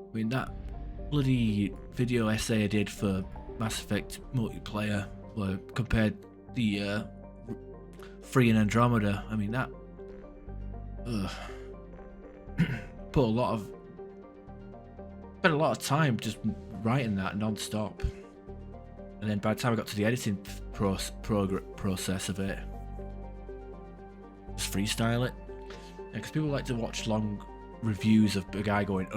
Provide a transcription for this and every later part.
I mean, that bloody video essay I did for Mass Effect multiplayer, where compared the Free and Andromeda. I mean, that spent a lot of time just writing that non-stop, and then by the time I got to the editing process of it, just freestyle it. Because people like to watch long reviews of a guy going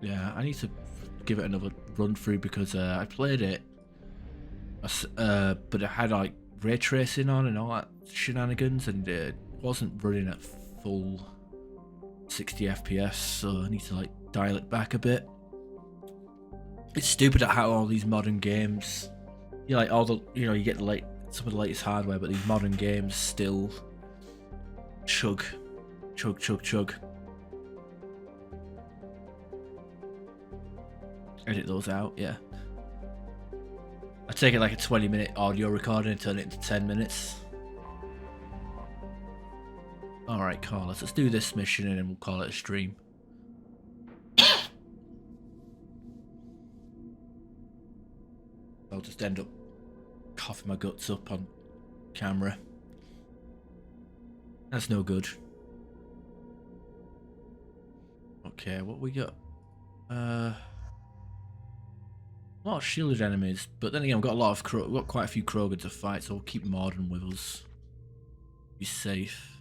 Yeah, I need to give it another run through because I played it, but it had like ray tracing on and all that shenanigans, and it wasn't running at full 60 FPS, so I need to like dial it back a bit. It's stupid at how all these modern games, you like all the, you get some of the latest hardware, but these modern games still chug. Edit those out, yeah. I take it like a 20-minute audio recording and turn it into 10 minutes. Alright, Carl, let's do this mission and then we'll call it a stream. I'll just end up coughing my guts up on camera. That's no good. Okay, what we got? A lot of shielded enemies, but then again, we've got quite a few Krogan to fight, so we'll keep Morden with us. Be safe.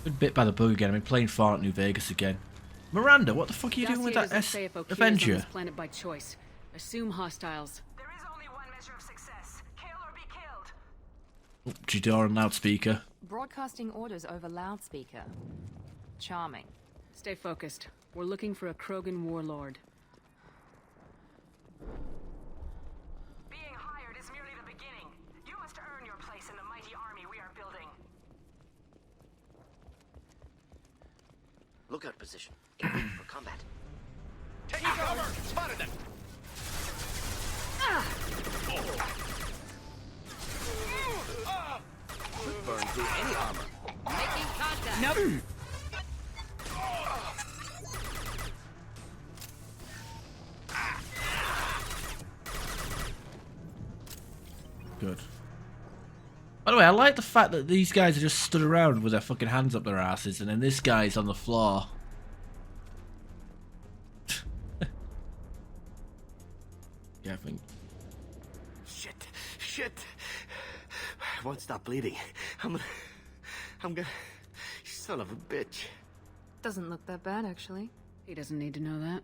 Been bit by the bug again. I've been playing Fallout New Vegas again. Miranda, what the fuck are you doing with that Avenger? On this planet by choice. Assume hostiles. There is only one measure of success. Kill or be killed. Oh, Jador on loudspeaker. Broadcasting orders over loudspeaker. Charming. Stay focused. We're looking for a Krogan warlord. Being hired is merely the beginning. You must earn your place in the mighty army we are building. Lookout position. Engaged for combat. Taking cover! Spotted them! Could burn through any armor. Making contact. Nope. Good. By the way, I like the fact that these guys are just stood around with their fucking hands up their asses, and then this guy's on the floor. Yeah, I think. Shit. I won't stop bleeding. I'm gonna... Son of a bitch. Doesn't look that bad, actually. He doesn't need to know that.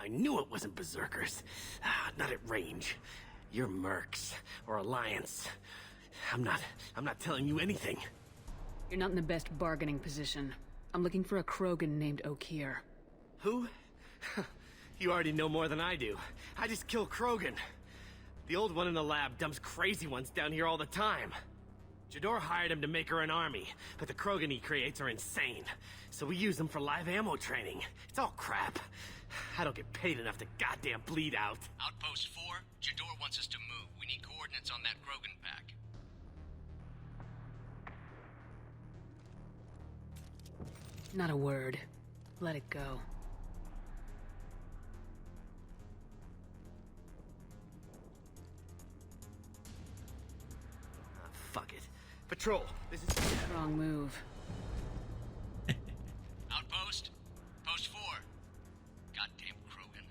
I knew it wasn't berserkers. Not at range. You're mercs or Alliance. I'm not telling you anything. You're not in the best bargaining position. I'm looking for a Krogan named Okir. Who? You already know more than I do. I just kill Krogan. The old one in the lab dumps crazy ones down here all the time. Jador hired him to make her an army, but the Krogan he creates are insane. So we use them for live ammo training. It's all crap. I don't get paid enough to goddamn bleed out. Outpost 4, Jador wants us to move. We need coordinates on that Krogan pack. Not a word. Let it go. Fuck it. Patrol, this is... Wrong move. Outpost, post 4. Goddamn Krogan.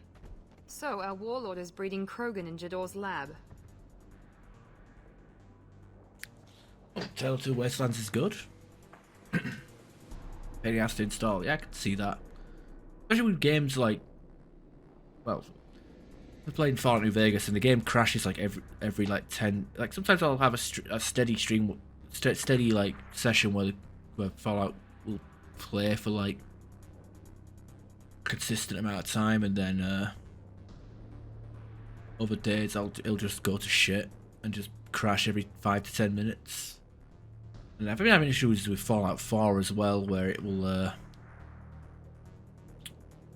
So, our warlord is breeding Krogan in Jador's lab. Tale of Two Wastelands is good. He has to install. Yeah, I can see that. Especially with games like, well, we're playing Fallout New Vegas and the game crashes like every like 10. Like sometimes I'll have a steady stream, steady like session where Fallout will play for like a consistent amount of time, and then other days it'll just go to shit and just crash every 5 to 10 minutes. And I've been having issues with Fallout 4 as well, where it will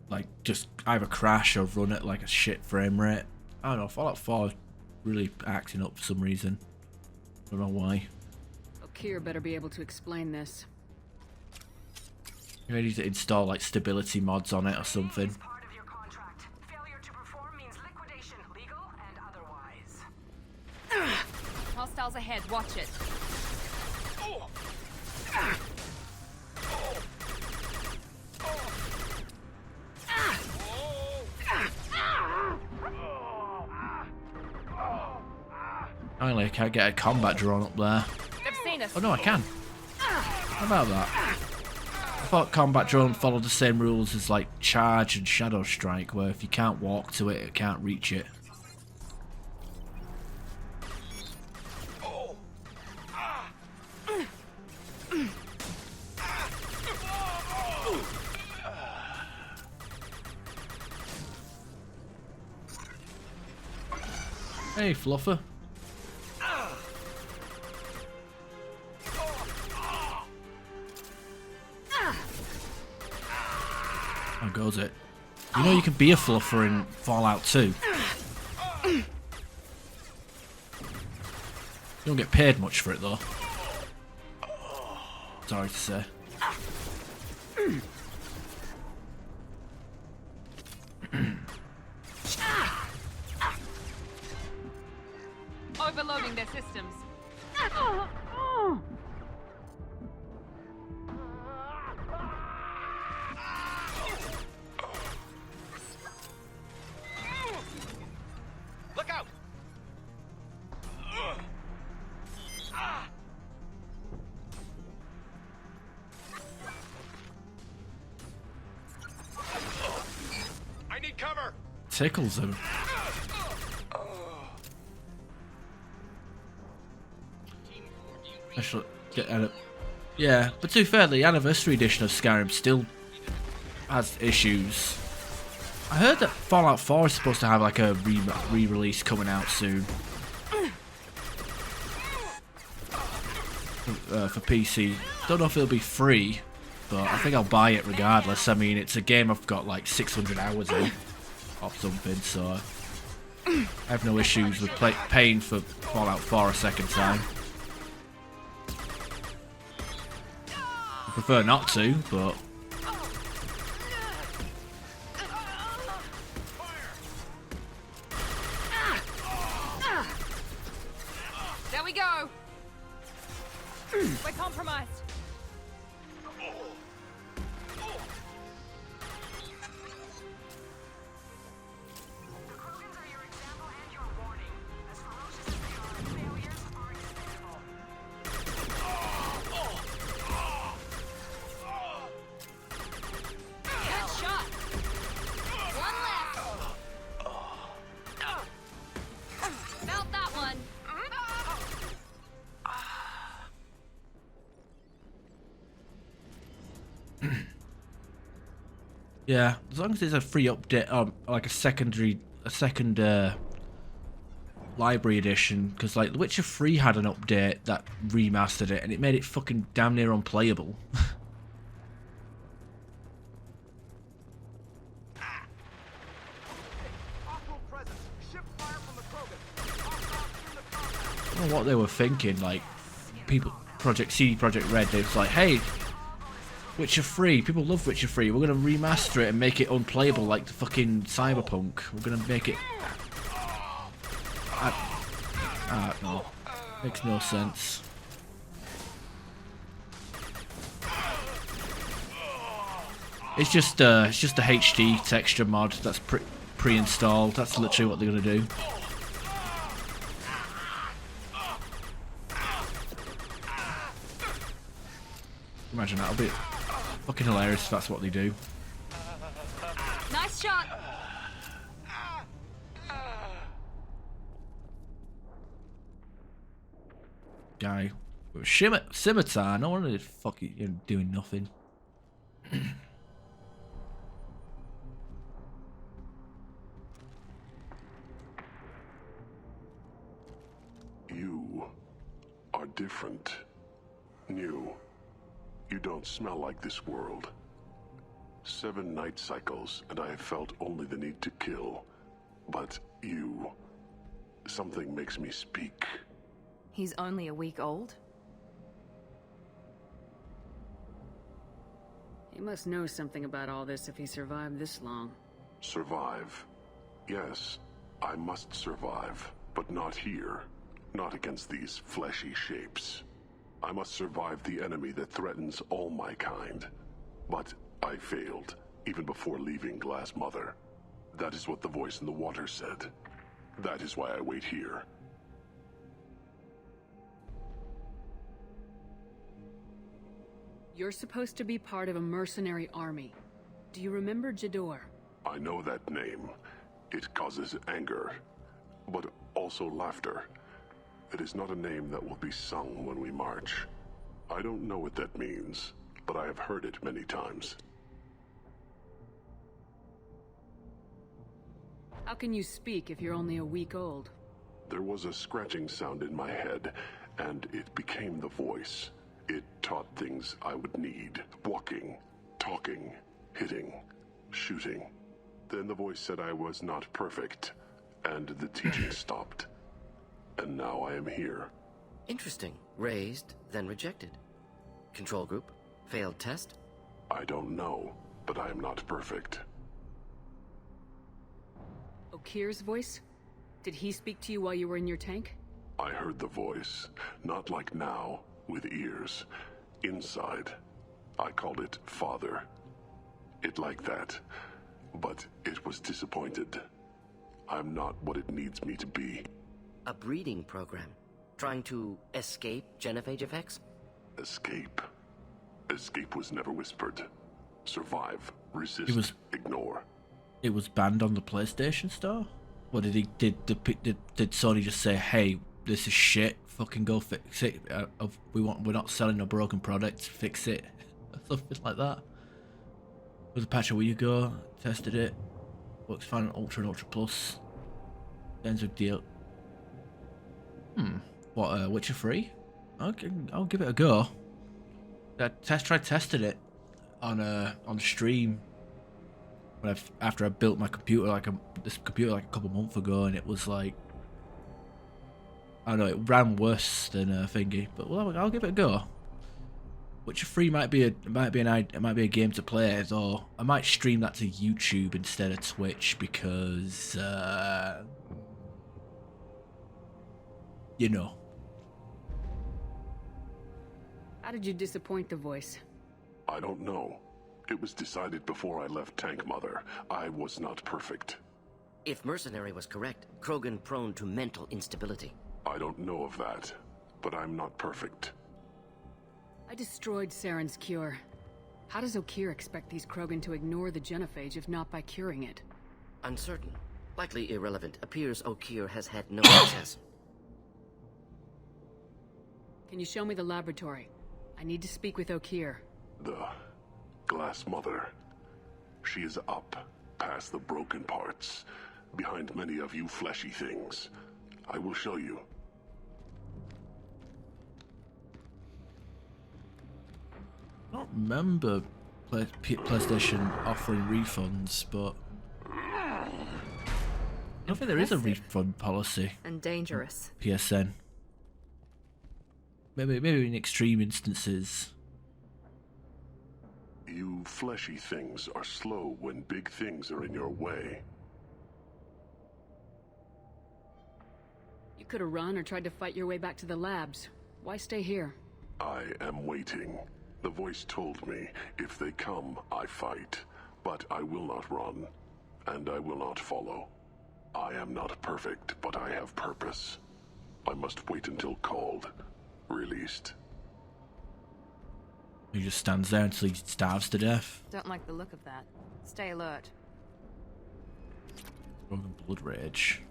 like just either crash or run at like a shit frame rate. I don't know, Fallout 4 is really acting up for some reason. Don't know why. Kier better be able to explain this. You need to install like stability mods on it or something. Is part of your contract. Failure to perform means liquidation, legal and otherwise. Hostiles ahead, watch it. Finally, I can't get a combat drone up there. They've seen us. Oh no, I can. How about that? I thought combat drone followed the same rules as like charge and shadow strike, where if you can't walk to it, it can't reach it. Hey, Fluffer. How goes it? You know you can be a fluffer in Fallout 2. You don't get paid much for it though. Sorry to say. Overloading their systems. Look out! I need cover. Tickles him. I should get at it. Yeah, but to be fair, the anniversary edition of Skyrim still has issues. I heard that Fallout 4 is supposed to have like a re-release coming out soon. For PC. Don't know if it'll be free, but I think I'll buy it regardless. I mean, it's a game I've got like 600 hours in or something, so I have no issues with paying for Fallout 4 a second time. I prefer not to, but There we go. We're compromised. The Krogans are your example and your warning. As ferocious as they are, failures are expectable. Good shot. One left. Felt that one. yeah, as long as there's a free update, like a second library edition, because like The Witcher 3 had an update that remastered it, and it made it fucking damn near unplayable. I don't know what they were thinking, like people, CD Projekt Red, they was like, hey, Witcher 3, people love Witcher 3, we're going to remaster it and make it unplayable like the fucking Cyberpunk. We're going to make it... I don't know. Makes no sense. It's just a HD texture mod that's pre-installed. That's literally what they're going to do. Imagine that'll be fucking hilarious if that's what they do. Nice shot. Guy with a scimitar. No wonder he's fucking doing nothing. You are different. New. You don't smell like this world. 7 night cycles, and I have felt only the need to kill. But you... something makes me speak. He's only a week old? He must know something about all this if he survived this long. Survive. Yes, I must survive, but not here. Not against these fleshy shapes. I must survive the enemy that threatens all my kind. But I failed, even before leaving Glass Mother. That is what the voice in the water said. That is why I wait here. You're supposed to be part of a mercenary army. Do you remember Jador? I know that name. It causes anger, but also laughter. It is not a name that will be sung when we march. I don't know what that means, but I have heard it many times. How can you speak if you're only a week old? There was a scratching sound in my head, and it became the voice. It taught things I would need. Walking, talking, hitting, shooting. Then the voice said I was not perfect, and the teaching stopped. And now I am here. Interesting. Raised, then rejected. Control group? Failed test? I don't know, but I am not perfect. Okir's voice? Did he speak to you while you were in your tank? I heard the voice, not like now, with ears. Inside. I called it Father. It like that, but it was disappointed. I'm not what it needs me to be. A breeding program? Trying to escape genophage effects? Escape. Escape was never whispered. Survive, resist, ignore. It was banned on the PlayStation Store? Or did Sony just say, hey, this is shit, fucking go fix it, we're not selling a broken product, fix it, something like that. With a patch a week ago, tested it, works fine on Ultra and Ultra Plus, ends with deal. What, Witcher 3? Okay, I'll give it a go. I tried testing it on stream after I built my computer this computer like a couple months ago, and it was like, I don't know, it ran worse than thingy, but well, I'll give it a go. Witcher 3 might be a game to play, though I might stream that to YouTube instead of Twitch because you know. How did you disappoint the voice? I don't know. It was decided before I left Tank Mother. I was not perfect. If Mercenary was correct, Krogan prone to mental instability. I don't know of that, but I'm not perfect. I destroyed Saren's cure. How does Okir expect these Krogan to ignore the genophage if not by curing it? Uncertain. Likely irrelevant. Appears Okir has had no success. Can you show me the laboratory? I need to speak with Okir. The Glass Mother. She is up, past the broken parts, behind many of you fleshy things. I will show you. I don't remember PlayStation offering refunds, but I don't think there is a refund policy. And dangerous. PSN. Maybe in extreme instances. You fleshy things are slow when big things are in your way. You could have run or tried to fight your way back to the labs. Why stay here? I am waiting. The voice told me, if they come, I fight. But I will not run, and I will not follow. I am not perfect, but I have purpose. I must wait until called, released. He just stands there until he starves to death. Don't like the look of that. Stay alert. Broken blood rage.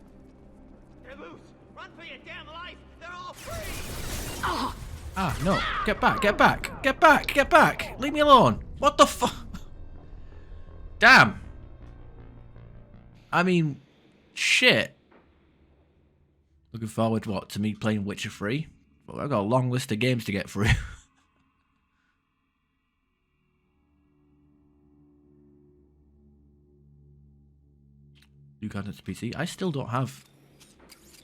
They're loose! Run for your damn life! They're all free! Oh! Ah, no. Get back, get back, get back, get back! Leave me alone! What the fuck? Damn! I mean, shit. Looking forward, to me playing Witcher 3? Well, I've got a long list of games to get through. new content to PC. I still don't have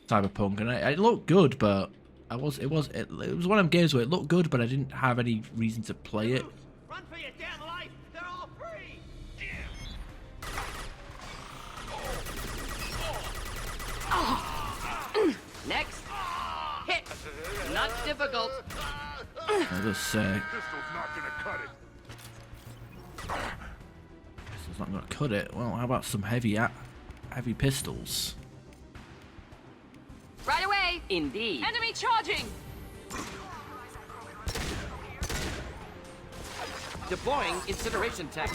Cyberpunk, and it looked good, but it was one of them games where it looked good, but I didn't have any reason to play it. Run for your damn life! They're all free! Next. Hit. Not difficult. I'll just say. Pistol's not gonna cut it. Pistol's not going to cut it. Well, how about some heavy pistols? Right away! Indeed. Enemy charging! Deploying incineration tech.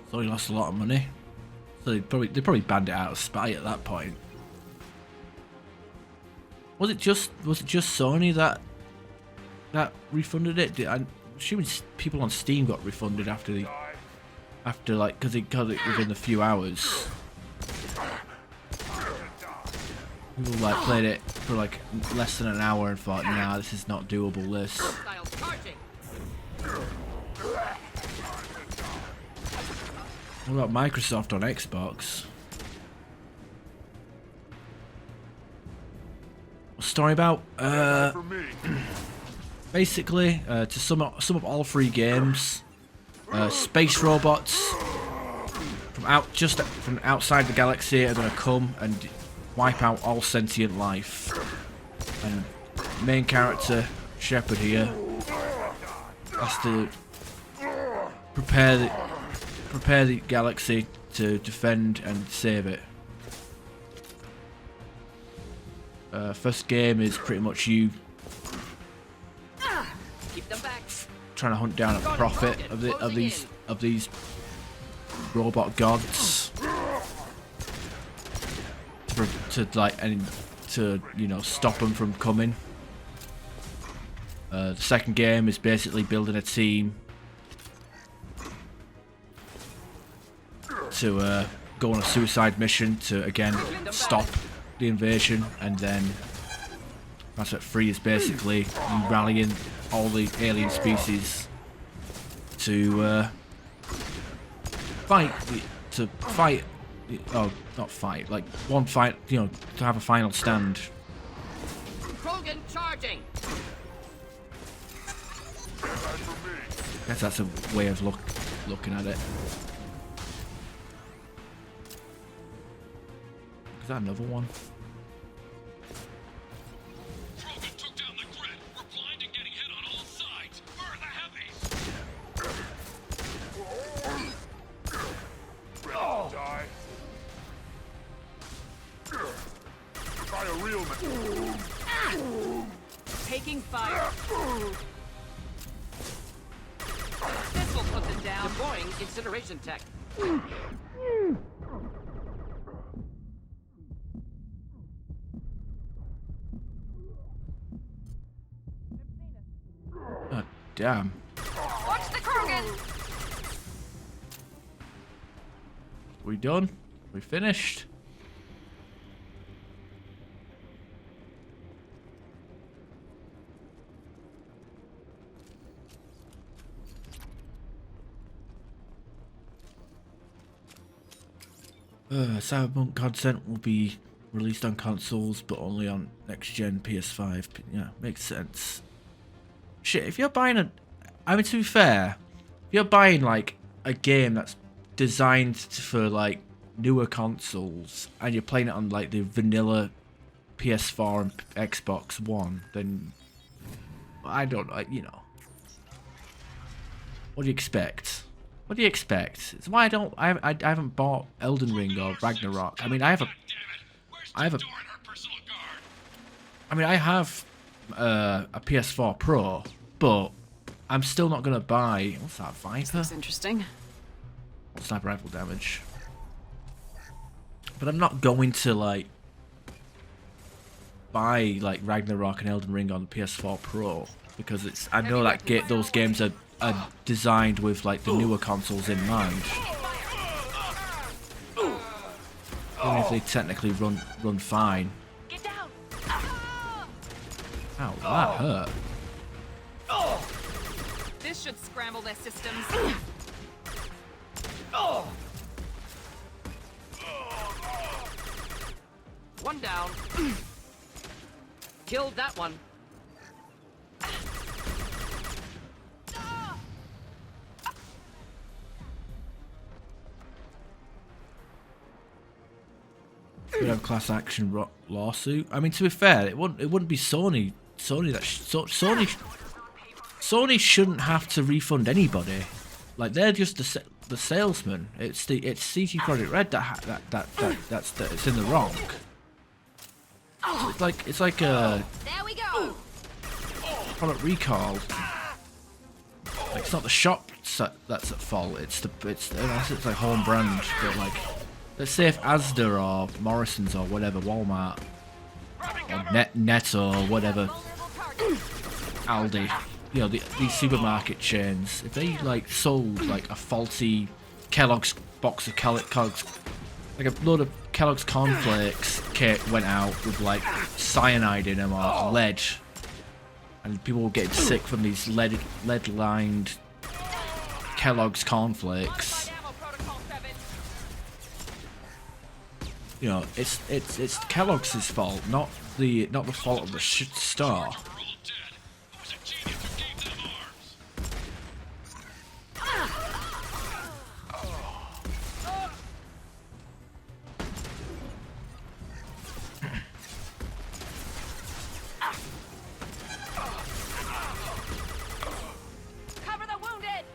So he lost a lot of money. So they probably banned it out of spite at that point. Was it just Sony that refunded it? I'm assuming people on Steam got refunded after like because it within a few hours. People like played it for like less than an hour and thought, nah, this is not doable. This. What about Microsoft on Xbox? What's the story about? Basically, to sum up all 3 games, space robots from outside the galaxy are going to come and wipe out all sentient life. And main character Shepard here has to prepare the galaxy to defend and save it. First game is pretty much you Keep them back. trying to hunt down a prophet of these robot gods to stop them from coming. The second game is basically building a team to go on a suicide mission to again stop the invasion, and then Mass Effect 3 is basically you rallying all the alien species to fight. Oh, not fight. Like one fight, to have a final stand. Krogan charging. I guess that's a way of looking at it. Is that another one? Krogan took down the grid. We're blind and getting hit on all sides. Where are the heavies? Die. Try a real man. Taking fire. This will put them down. Deploying incineration tech. Oh, damn. Watch the Krogan! We done? We finished? Cyberpunk content will be released on consoles, but only on next-gen PS5. Yeah, makes sense. Shit, if you're buying to be fair, if you're buying, like, a game that's designed for, like, newer consoles, and you're playing it on, like, the vanilla PS4 and Xbox One, then I don't, what do you expect? What do you expect? It's why I haven't bought Elden Ring or Ragnarok. I mean, I have a PS4 Pro, but I'm still not gonna buy. What's that, Viper? That's interesting. Sniper rifle damage. But I'm not going to buy Ragnarok and Elden Ring on the PS4 Pro because I know that those games are designed with the newer consoles in mind. Even if they technically run fine. Ow, that hurt. This should scramble their systems. One down. Killed that one. Could have class action lawsuit. I mean, to be fair, it wouldn't be Sony. Sony shouldn't have to refund anybody. Like, they're just the salesman. It's CT Project Red that's in the wrong. It's like a There we go. product recall. Like, it's not the shop that's at fault. It's unless it's like home brand, but like, let's say if Asda or Morrison's or whatever, Walmart or Netto or whatever, Aldi, you know, these supermarket chains, if they like sold like a faulty Kellogg's box of Kellogg's, like a load of Kellogg's cornflakes went out with like cyanide in them or lead, and people were getting sick from these lead-lined Kellogg's cornflakes. You know, it's Kellogg's fault, not the fault of the store. Cover the wounded.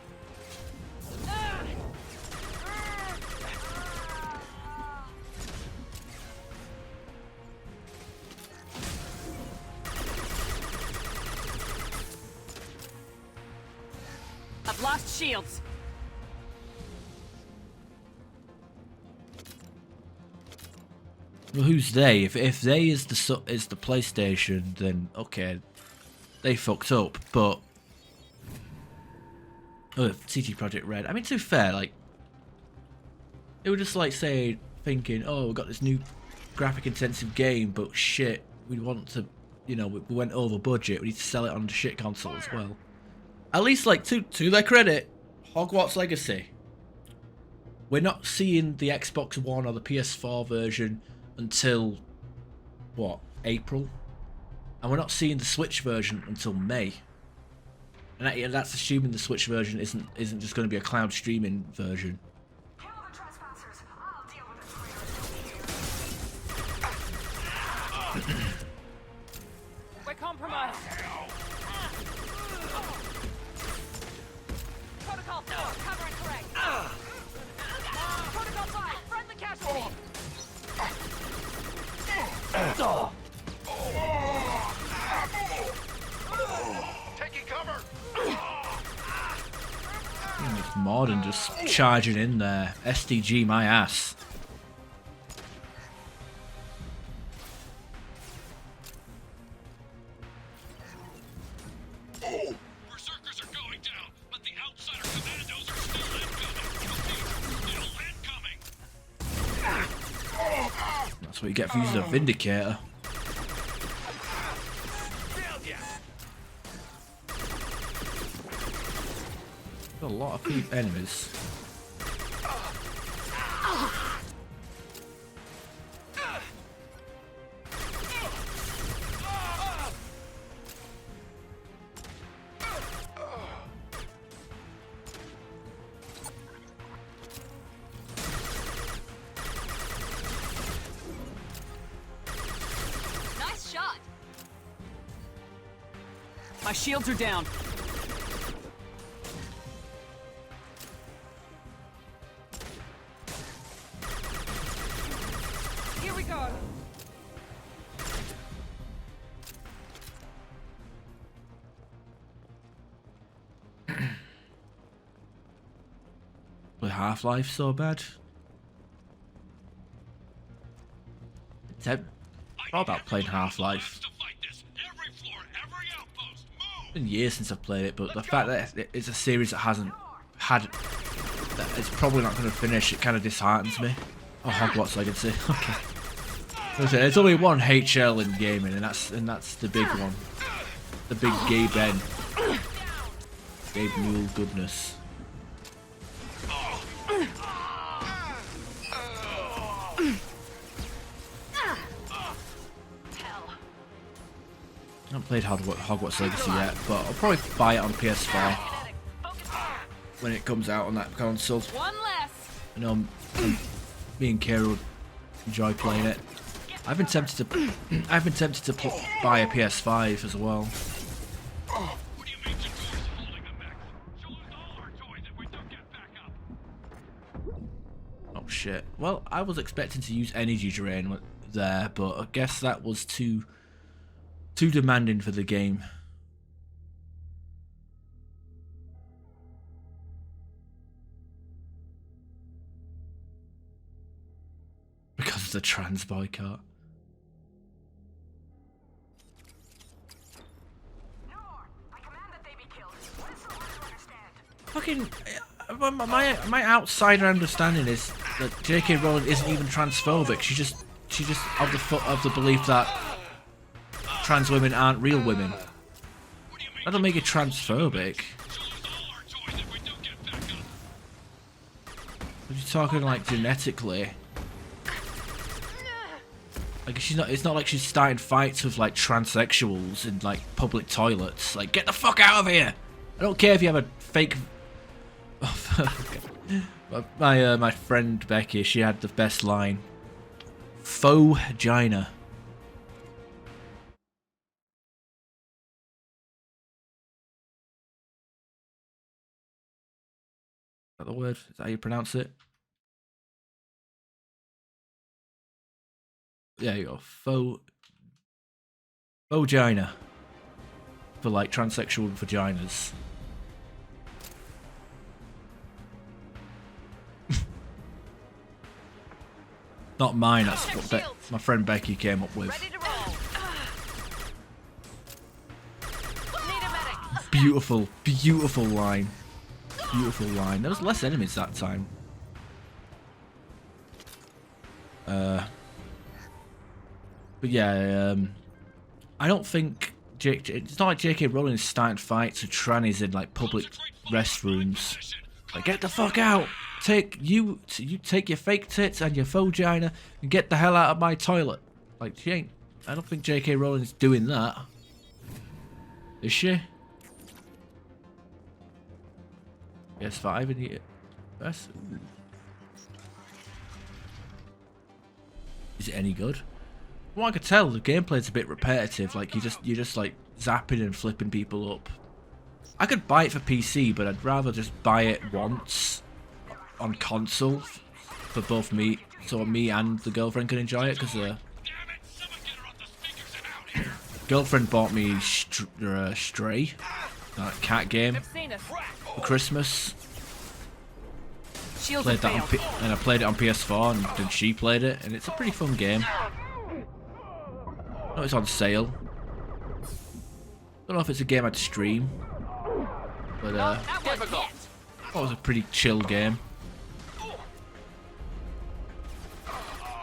I've lost shields. Well, who's they? If they is the PlayStation, then okay, they fucked up. But CT Project Red. I mean, to be fair, like, it would just like thinking, oh, we got this new graphic-intensive game, but shit, we want to, you know, we went over budget. We need to sell it on the shit console as well. At least, like, to their credit, Hogwarts Legacy. We're not seeing the Xbox One or the PS4 version until, what, April? And we're not seeing the Switch version until May. And that's assuming the Switch version isn't just going to be a cloud streaming version. Kill the trespassers. I'll deal with We're compromised. Protocol 4, cover and correct. Protocol 5, friendly casualty. Taking cover. It's more than just charging in there. SDG my ass. Berserkers are going down, but the outsider commandos are still incoming. Still incoming. That's what you get for using a Vindicator. A lot of enemies. Nice shot. My shields are down. Here we go. Was Half-Life so bad? It's all about playing Half-Life. To fight this. Every floor, every outpost. Move. It's been years since I've played it, but the fact that it's a series that hasn't had, that it's probably not going to finish, it kind of disheartens me. Oh, Hogwarts Legacy. Okay. Listen, there's only one HL in gaming, and that's the big one. The big gay Ben. Gabe Mule goodness. I haven't played Hogwarts Legacy yet, but I'll probably buy it on PS4 when it comes out on that console. One less. I know me and Kara would enjoy playing it. I've been tempted to buy a PS5 as well. What do you mean Jador's holding the mech? She'll lose all our toys if we don't get back up. Oh shit. Well, I was expecting to use energy drain there, but I guess that was too demanding for the game. Because of the trans boycott. No more. I command that they be killed. What is so hard to Fucking understand? my outsider understanding is that J.K. Rowling isn't even transphobic. She just of the belief that trans women aren't real women. That don't make it transphobic. Are you talking like genetically? Like she's not. It's not like she's starting fights with like transsexuals in like public toilets. Like, get the fuck out of here! I don't care if you have a fake. My friend Becky, she had the best line. Faux vagina. Is that the word? Is that how you pronounce it? There you go. Faux vagina. For like transsexual vaginas. Not mine, that's what my friend Becky came up with. Ready to roll. Need a medic. Beautiful, beautiful line. Beautiful line. There was less enemies that time. But yeah, I don't think it's not like J.K. Rowling is starting fights with trannies in like public restrooms. Like, get the fuck out! You take your fake tits and your faux vagina and get the hell out of my toilet. Like, she ain't. I don't think J.K. Rowling is doing that. Is she? PS5 in here. Yes. Is it any good? From what I could tell, the gameplay's a bit repetitive. Like you're just like zapping and flipping people up. I could buy it for PC, but I'd rather just buy it once on console for both me, so me and the girlfriend can enjoy it. Because girlfriend bought me Stray, that cat game, for Christmas. Played that and I played it on PS4, and then she played it, and it's a pretty fun game. I know it's on sale. Don't know if it's a game I'd stream, but it was a pretty chill game.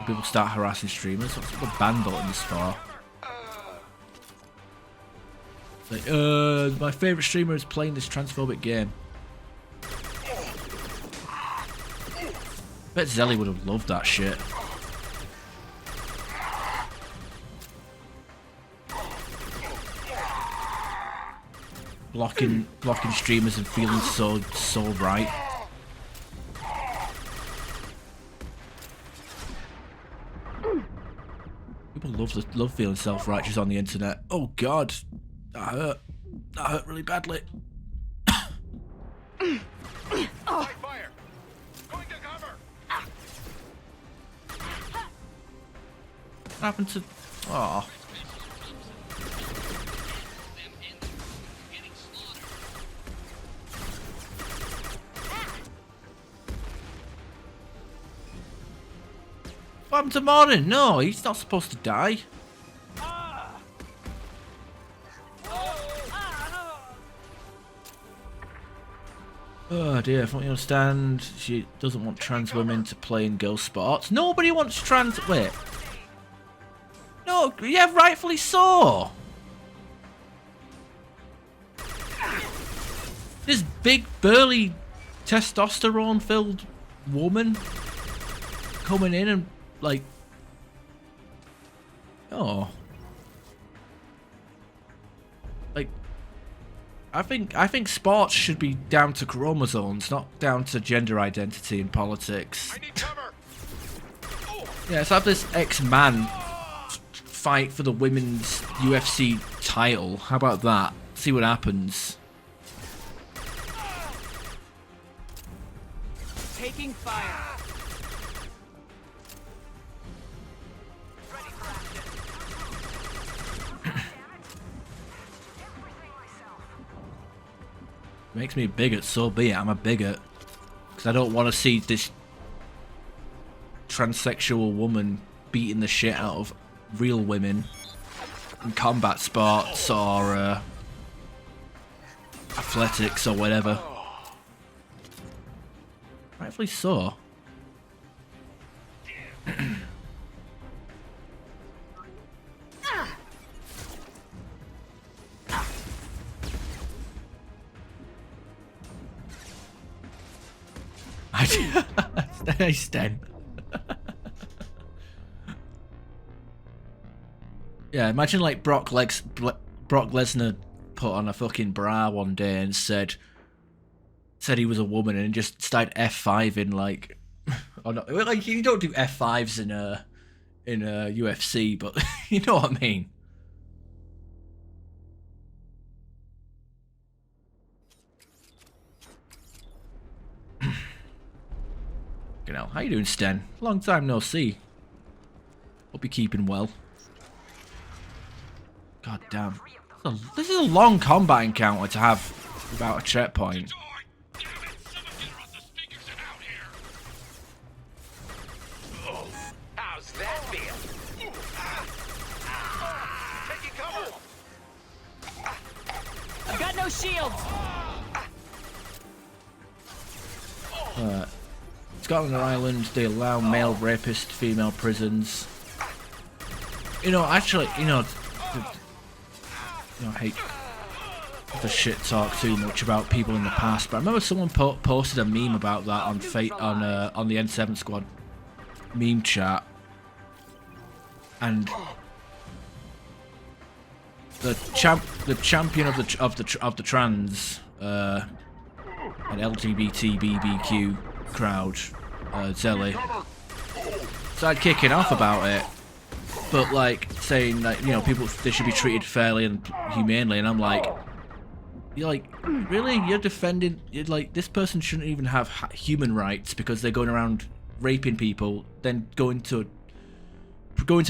People start harassing streamers. What's the ban button this for? Like, my favourite streamer is playing this transphobic game. Bet Zelly would have loved that shit. Blocking streamers and feeling so right. People love feeling self-righteous on the internet. Oh god, that hurt really badly. Fire! Going to cover! What happened to? Oh. What happened to Martin? No, he's not supposed to die. Oh dear, from what you understand, she doesn't want trans women to play in girl sports. Nobody wants trans... Wait. No, yeah, rightfully so. This big, burly, testosterone-filled woman coming in and like, oh, like, I think sports should be down to chromosomes, not down to gender identity in politics. I need cover. Yeah, let's have this ex-man fight for the women's UFC title. How about that? See what happens. Taking fire. Makes me a bigot, so be it. I'm a bigot. Because I don't want to see this transsexual woman beating the shit out of real women in combat sports or athletics or whatever. Rightfully so. Nice, Den. Yeah, imagine like Brock Lesnar put on a fucking bra one day and said he was a woman and just started F5ing like, or not, like you don't do F5s in a UFC, but you know what I mean. You know, how you doing, Sten? Long time no see. Hope you're keeping well. God damn. This is a long combat encounter to have without a checkpoint. Damn it! Someone get her off the speakers and out here. How's that feel? Taking cover. I've got no shields. Scotland or Ireland, they allow male rapist female prisons. You know, actually, you know, I hate the shit talk too much about people in the past, but I remember someone posted a meme about that on the N7 Squad meme chat, and the champion of the trans and LGBT BBQ crowd, Zelly, started kicking off about it, but like saying that, you know, people, they should be treated fairly and humanely, and I'm like, you're like, really? You're defending, you're like, this person shouldn't even have human rights because they're going around raping people, then going to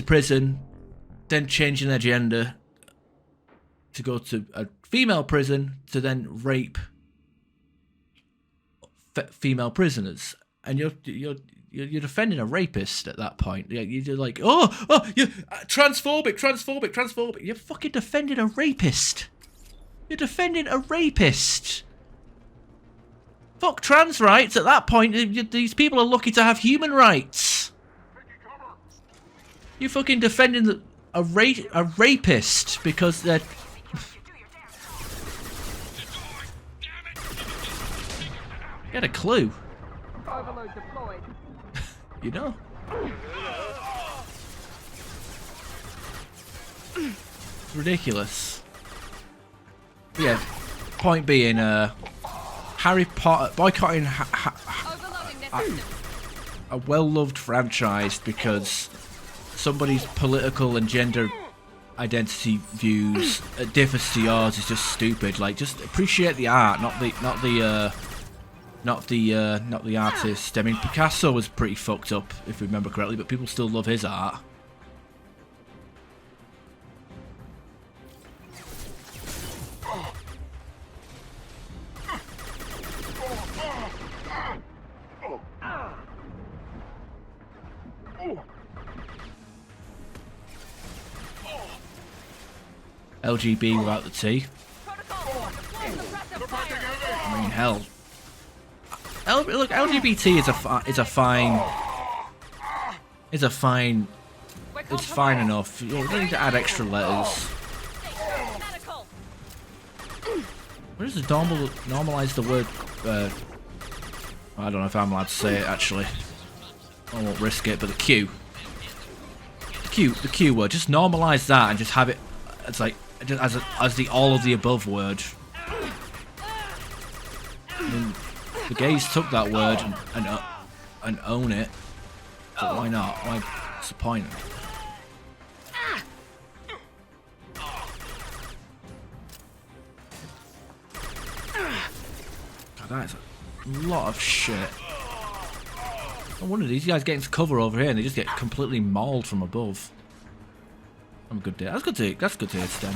prison, then changing their gender to go to a female prison to then rape female prisoners, and you're defending a rapist at that point. You're like, oh, you're transphobic. You're fucking defending a rapist. You're defending a rapist. Fuck trans rights at that point. These people are lucky to have human rights. You're fucking defending a rapist because they're. Get a clue. Overload deployed. You know. It's ridiculous. But yeah. Point being, Harry Potter boycotting a well-loved franchise because somebody's political and gender identity views differs to yours is just stupid. Like, just appreciate the art, not the artist. I mean, Picasso was pretty fucked up, if we remember correctly, but people still love his art. LGB without the T. I mean, hell. Look, LGBT is fine. It's fine enough. You don't need to add extra letters. Where does the normalize the word? I don't know if I'm allowed to say it actually. I won't risk it, but the Q word. Just normalize that and just have it. It's like just as the all of the above word. I mean, the gays took that word and own it. But why not? What's the point? God, that is a lot of shit. No wonder these guys get into cover over here and they just get completely mauled from above. I'm good to. That's good to hear, Stem.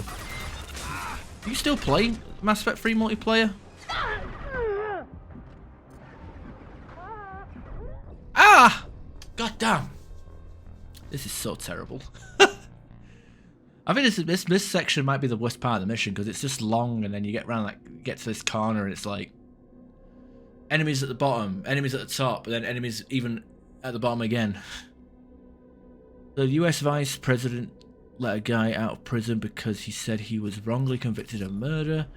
Are you still playing Mass Effect 3 multiplayer? Ah! God damn! This is so terrible. I think this section might be the worst part of the mission because it's just long, and then you get to this corner, and it's like enemies at the bottom, enemies at the top, and then enemies even at the bottom again. The U.S. Vice President let a guy out of prison because he said he was wrongly convicted of murder.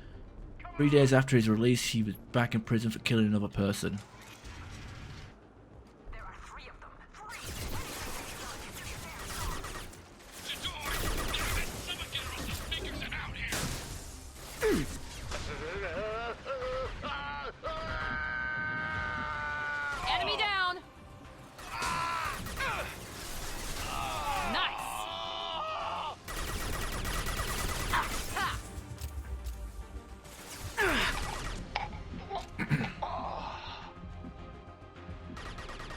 3 days after his release, he was back in prison for killing another person. Enemy down. Nice.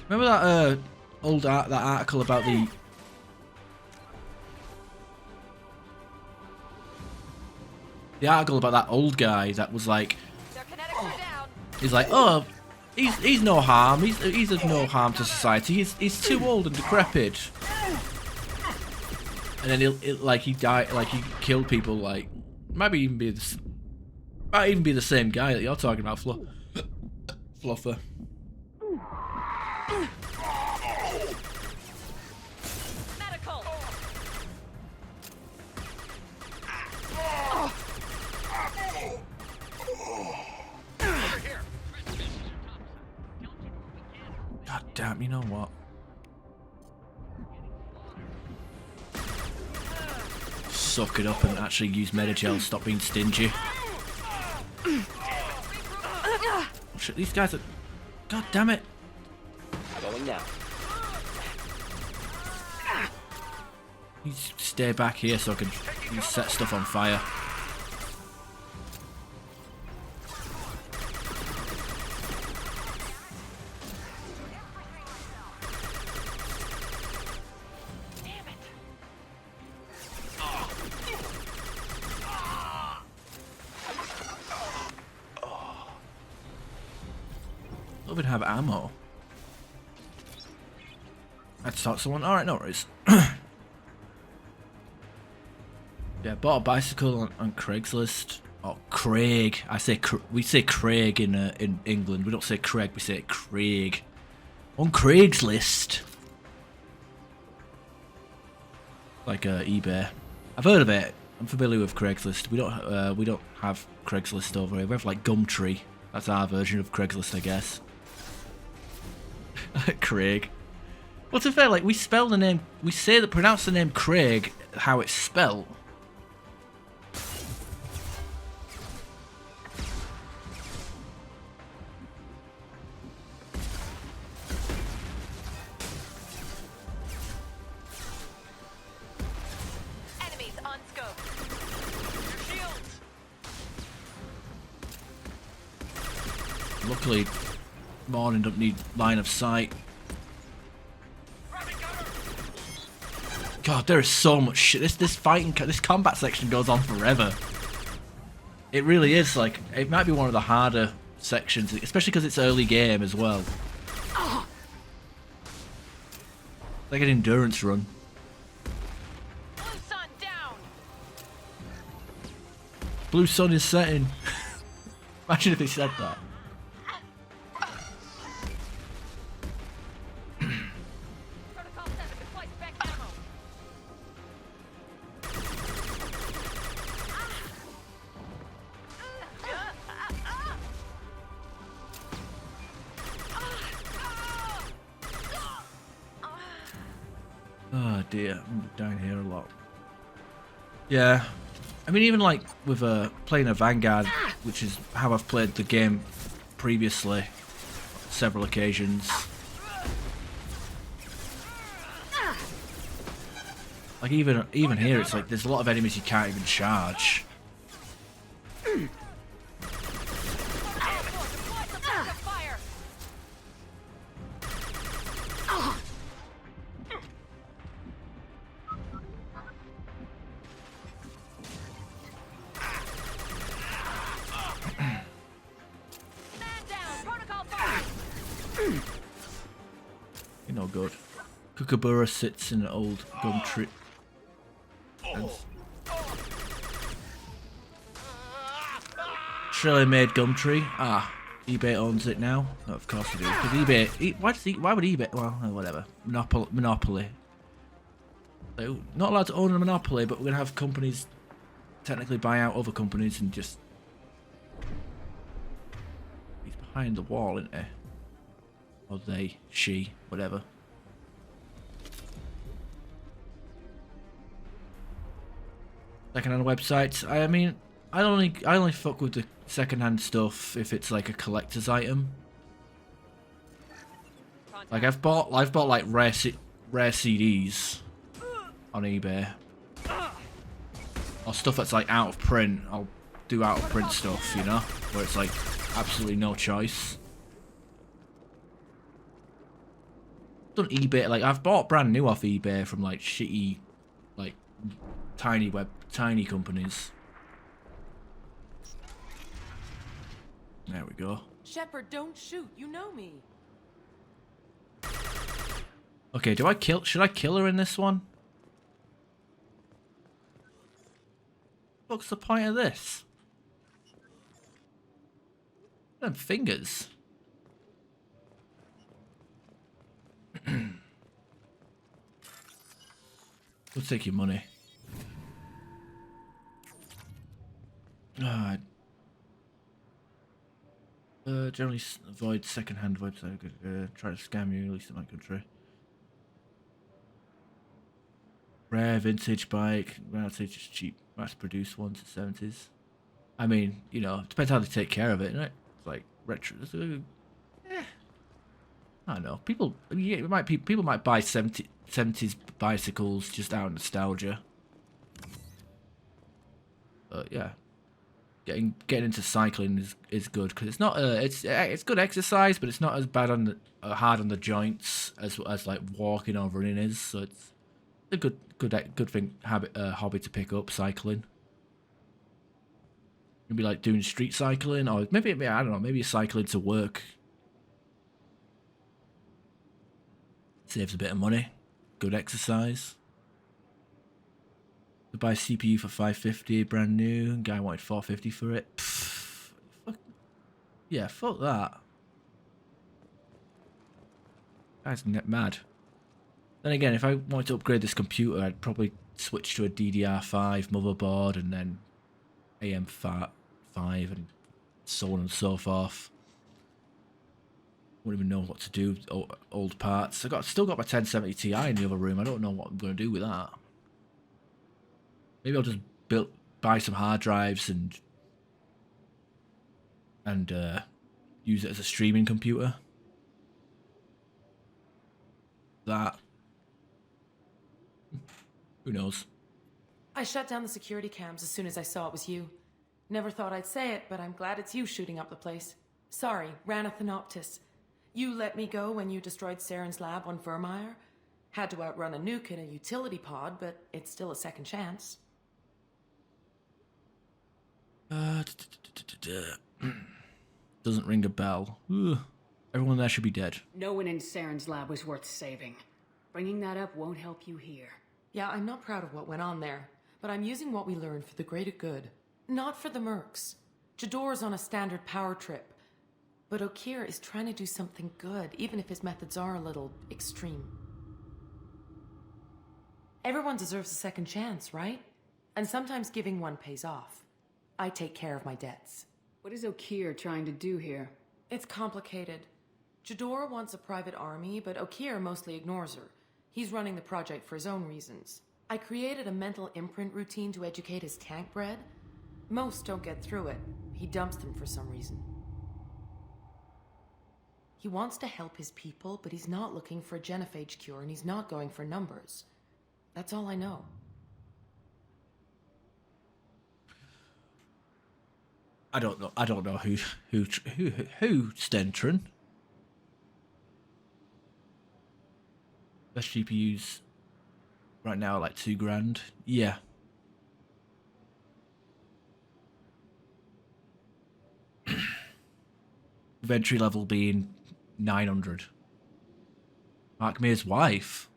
Remember that that article about the article about that old guy that was like, he's like, oh, he's no harm. He's of no harm to society. He's too old and decrepit. And then he died, like he killed people. Like might even be the same guy that you're talking about, Fluffer. Medical. God damn, you know what? Suck it up and actually use Metagel. Stop being stingy. Oh, shit, these guys are... God damn it. Going now. You stay back here so I can set stuff on fire. Don't even have ammo. I had to talk to someone. Alright, no worries. Yeah, bought a bicycle on Craigslist. Oh, Craig. We say Craig in England. We don't say Craig, we say Craig. On Craigslist. Like eBay. I've heard of it. I'm familiar with Craigslist. We don't have Craigslist over here. We have like Gumtree. That's our version of Craigslist, I guess. Craig. Well, to be fair, like we spell the name, pronounce the name Craig how it's spelled. Enemies on scope. Your shields. Luckily, Morning don't need line of sight. God, there is so much shit. This combat section goes on forever. It really is. Like, it might be one of the harder sections, especially because it's early game as well. Like an endurance run. Blue sun down. Blue sun is setting. Imagine if they said that. Protocol 7 deploys spec ammo. Oh dear, I'm down here a lot. Yeah, I mean even like with playing a Vanguard, which is how I've played the game previously, several occasions. Like even here, it's like there's a lot of enemies you can't even charge. You're no good. Kookaburra sits in an old gum tree. Australia made gum tree. Ah, eBay owns it now. Oh, of course they do. Because eBay, why would eBay? Well, whatever. Monopoly. So, not allowed to own a monopoly, but we're gonna have companies technically buy out other companies and just. He's behind the wall, isn't he? Or they, she, whatever. Second-hand websites. I mean, I only fuck with the second-hand stuff if it's like a collector's item. Like I've bought like rare CDs on eBay, or stuff that's like out of print. I'll do out of print stuff, you know, where it's like absolutely no choice. Done eBay, like I've bought brand new off eBay from like shitty, like tiny companies. There we go. Shepard, don't shoot. You know me. Okay, should I kill her in this one? What's the point of this? Them fingers. We'll take your money. Alright. Generally avoid second-hand website. Try to scam you, at least in my country. Rare vintage bike. Vintage is cheap, mass-produced ones in the 70s. I mean, you know, it depends how they take care of it, right? It's like retro. I don't know. People might buy 70s bicycles just out of nostalgia. But yeah. Getting into cycling is good because it's not it's good exercise, but it's not as bad on the hard on the joints as like walking or running is. So it's a good thing hobby to pick up, cycling. Maybe like doing street cycling, or maybe I don't know, maybe cycling to work. Saves a bit of money. Good exercise. To buy CPU for $550, brand new. Guy wanted $450 for it. Pfft, yeah, fuck that. That's mad. Then again, if I wanted to upgrade this computer, I'd probably switch to a DDR5 motherboard and then AM5 and so on and so forth. Wouldn't even know what to do with old parts. Still got my 1070 Ti in the other room. I don't know what I'm going to do with that. Maybe I'll just buy some hard drives and use it as a streaming computer. That. Who knows? I shut down the security cams as soon as I saw it was you. Never thought I'd say it, but I'm glad it's you shooting up the place. Sorry, Ranathanoptis. You let me go when you destroyed Saren's lab on Vermeer. Had to outrun a nuke in a utility pod, but it's still a second chance. Doesn't ring a bell. Ugh. Everyone there should be dead. No one in Saren's lab was worth saving. Bringing that up won't help you here. Yeah, I'm not proud of what went on there, but I'm using what we learned for the greater good. Not for the mercs. Jador's on a standard power trip. But Okeer is trying to do something good, even if his methods are a little extreme. Everyone deserves a second chance, right? And sometimes giving one pays off. I take care of my debts. What is Okeer trying to do here? It's complicated. Jador wants a private army, but Okeer mostly ignores her. He's running the project for his own reasons. I created a mental imprint routine to educate his tank bred. Most don't get through it. He dumps them for some reason. He wants to help his people, but he's not looking for a genophage cure, and he's not going for numbers. That's all I know. I don't know who Stentron. Best GPUs right now are like $2,000. Yeah. Inventory level being 900. Mark Mear's wife.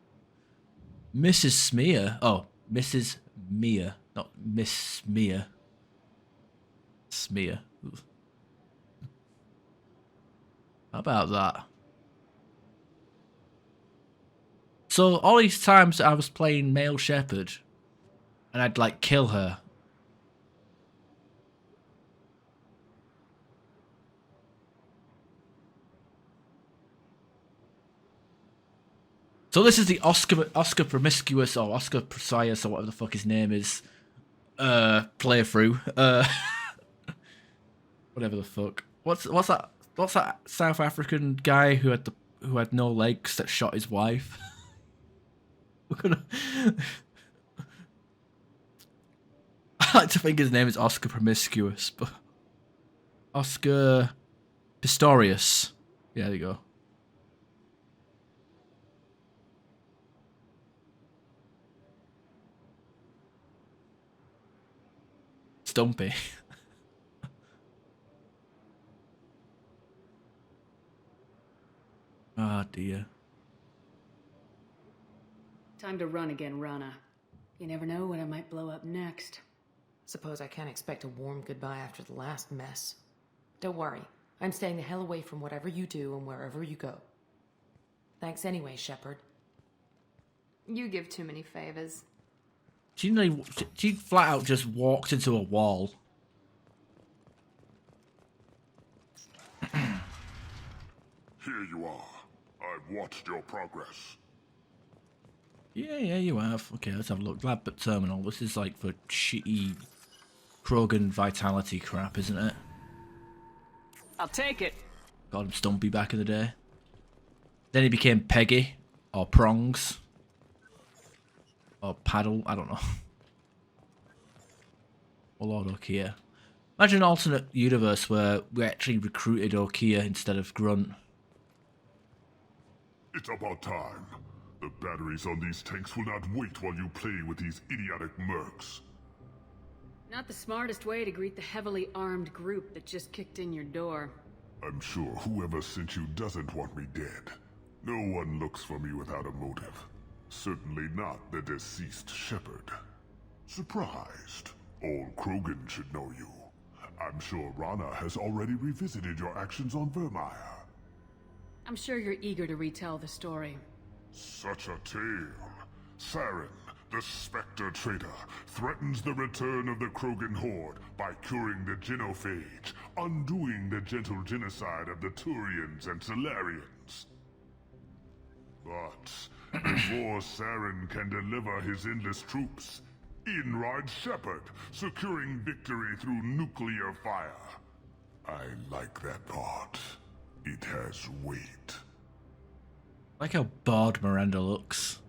Mrs. Smear. Oh, Mrs. Mear, not Miss Smear. Smear. Oof. How about that? So all these times I was playing male shepherd and I'd like kill her. So this is the Oscar Promiscuous or Oscar Precise or whatever the fuck his name is playthrough. Whatever the fuck. What's that South African guy who had no legs that shot his wife? We're gonna I like to think his name is Oscar Promiscuous, but Oscar Pistorius. Yeah, there you go. Stumpy. Ah, dear. Time to run again, Rana. You never know when I might blow up next. Suppose I can't expect a warm goodbye after the last mess. Don't worry. I'm staying the hell away from whatever you do and wherever you go. Thanks anyway, Shepard. You give too many favors. She flat out just walked into a wall. Here you are. I've watched your progress. Yeah, you have. Okay, let's have a look. Lab but terminal. This is like for shitty Krogan vitality crap, isn't it? I'll take it. Got him Stumpy back in the day. Then he became Peggy or Prongs or Paddle. I don't know. Warlord Okia. Imagine an alternate universe where we actually recruited Okia instead of Grunt. It's about time. The batteries on these tanks will not wait while you play with these idiotic mercs. Not the smartest way to greet the heavily armed group that just kicked in your door. I'm sure whoever sent you doesn't want me dead. No one looks for me without a motive. Certainly not the deceased Shepard. Surprised. All Krogan should know you. I'm sure Rana has already revisited your actions on Vermeer. I'm sure you're eager to retell the story. Such a tale. Saren, the Spectre traitor, threatens the return of the Krogan horde by curing the genophage, undoing the gentle genocide of the Turians and Solarians. But before Saren can deliver his endless troops, in rides Shepard, securing victory through nuclear fire. I like that part. It has weight. I like how bored Miranda looks.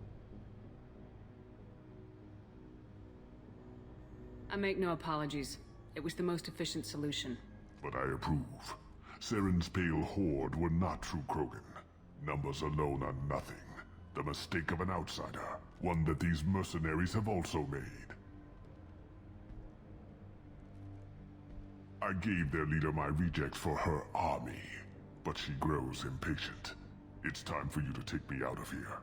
I make no apologies. It was the most efficient solution. But I approve. Saren's pale horde were not true Krogan. Numbers alone are nothing. The mistake of an outsider. One that these mercenaries have also made. I gave their leader my rejects for her army, but she grows impatient. It's time for you to take me out of here.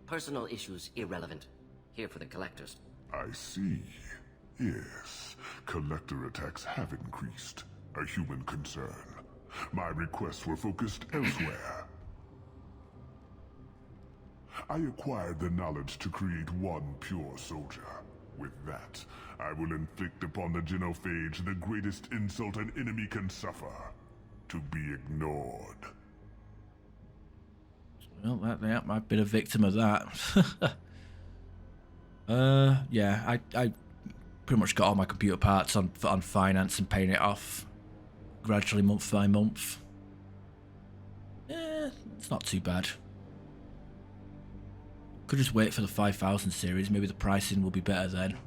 Personal issues irrelevant. Here for the collectors. I see. Yes, collector attacks have increased. A human concern. My requests were focused elsewhere. I acquired the knowledge to create one pure soldier. With that, I will inflict upon the genophage the greatest insult an enemy can suffer. To be ignored. Well, yeah, I've been a victim of that. Yeah, I pretty much got all my computer parts on finance and paying it off gradually month by month. It's not too bad. Could just wait for the 5000 series, maybe the pricing will be better then.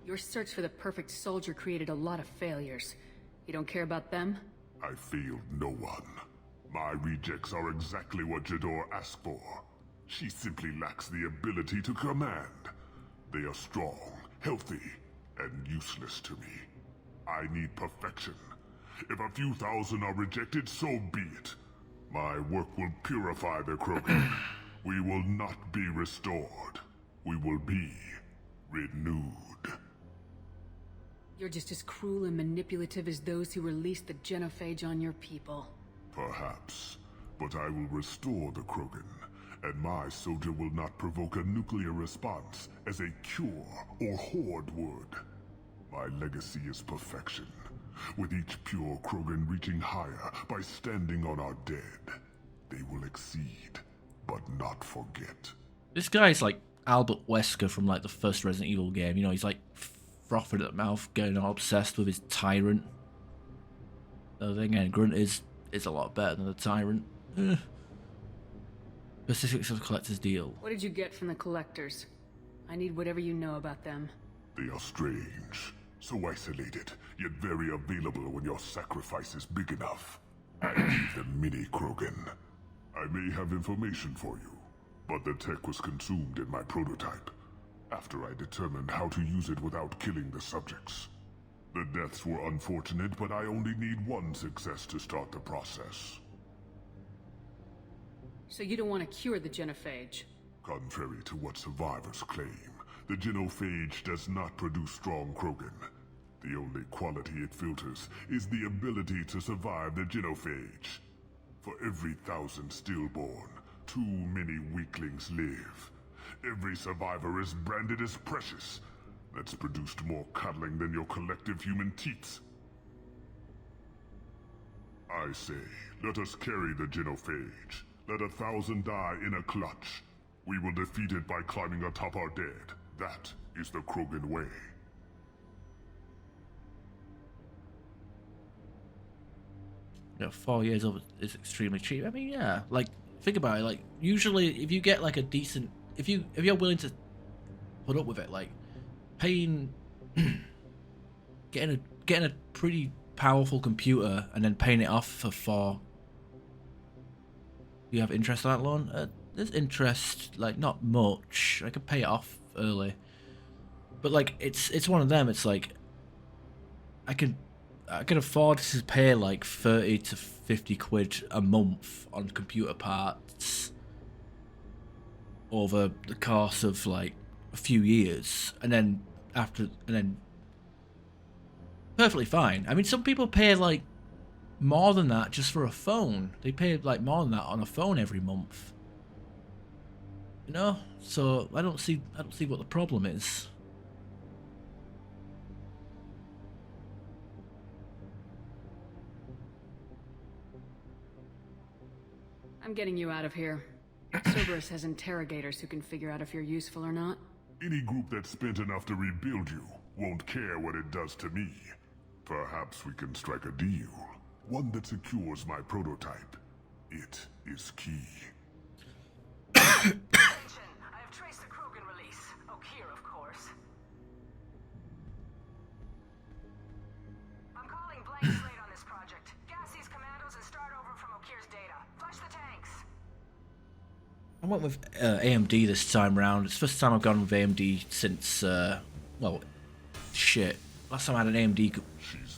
Your search for the perfect soldier created a lot of failures. You don't care about them? I failed no one. My rejects are exactly what Jador asked for. She simply lacks the ability to command. They are strong, healthy, and useless to me. I need perfection. If a few thousand are rejected, so be it. My work will purify the Krogan. We will not be restored. We will be renewed. You're just as cruel and manipulative as those who released the genophage on your people. Perhaps, but I will restore the Krogan, and my soldier will not provoke a nuclear response as a cure or horde would. My legacy is perfection, with each pure Krogan reaching higher by standing on our dead. They will exceed, but not forget. This guy's like Albert Wesker from like the first Resident Evil game. You know, he's like frothing at the mouth, getting all obsessed with his tyrant. The thing again, Grunt is a lot better than the tyrant. Specifics of the collector's deal. What did you get from the collectors? I need whatever you know about them. They are strange, so isolated, yet very available when your sacrifice is big enough. I gave them mini Krogan. I may have information for you, but the tech was consumed in my prototype, after I determined how to use it without killing the subjects. The deaths were unfortunate, but I only need one success to start the process. So you don't want to cure the genophage? Contrary to what survivors claim, the genophage does not produce strong Krogan. The only quality it filters is the ability to survive the genophage. For every 1,000 stillborn, too many weaklings live. Every survivor is branded as precious. That's produced more cuddling than your collective human teats. I say, let us carry the genophage. Let 1,000 die in a clutch. We will defeat it by climbing atop our dead. That is the Krogan way. You know, 4 years of it is extremely cheap. I mean, yeah, like think about it. Like usually, if you get like a decent, if you're willing to put up with it, like paying, getting a pretty powerful computer and then paying it off for 4. You have interest on that loan? There's interest, like not much. I could pay it off early, but like it's one of them. It's like I can afford to pay like 30 to 50 quid a month on computer parts over the course of like a few years, and then perfectly fine. I mean, some people pay like more than that just for a phone. They pay like more than that on a phone every month. You know? So I don't see what the problem is. I'm getting you out of here. Cerberus has interrogators who can figure out if you're useful or not. Any group that spent enough to rebuild you won't care what it does to me. Perhaps we can strike a deal. One that secures my prototype. It is key. Attention! I have traced the Krogan release. Okeer, of course. I'm calling blank slate on this project. Gas these commandos and start over from Okeer's data. Flush the tanks. I went with AMD this time round. It's the first time I've gone with AMD since, well, shit. Last time I had an AMD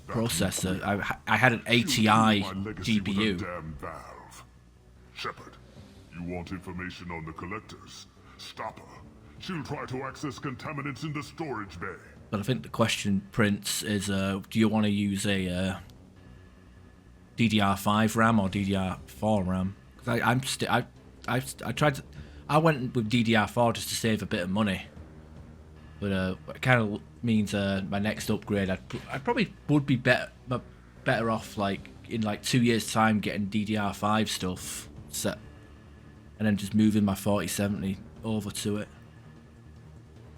processor, I had an ATI GPU. Damn valve. Shepard, you want information on the collectors? Stop her. She'll try to access contaminants in the storage bay. But I think the question, Prince, is do you want to use a DDR5 RAM or DDR4 RAM? Because I went with DDR4 just to save a bit of money. But it kind of means my next upgrade, I probably would be better off like in like 2 years' time getting DDR5 stuff set, and then just moving my 4070 over to it.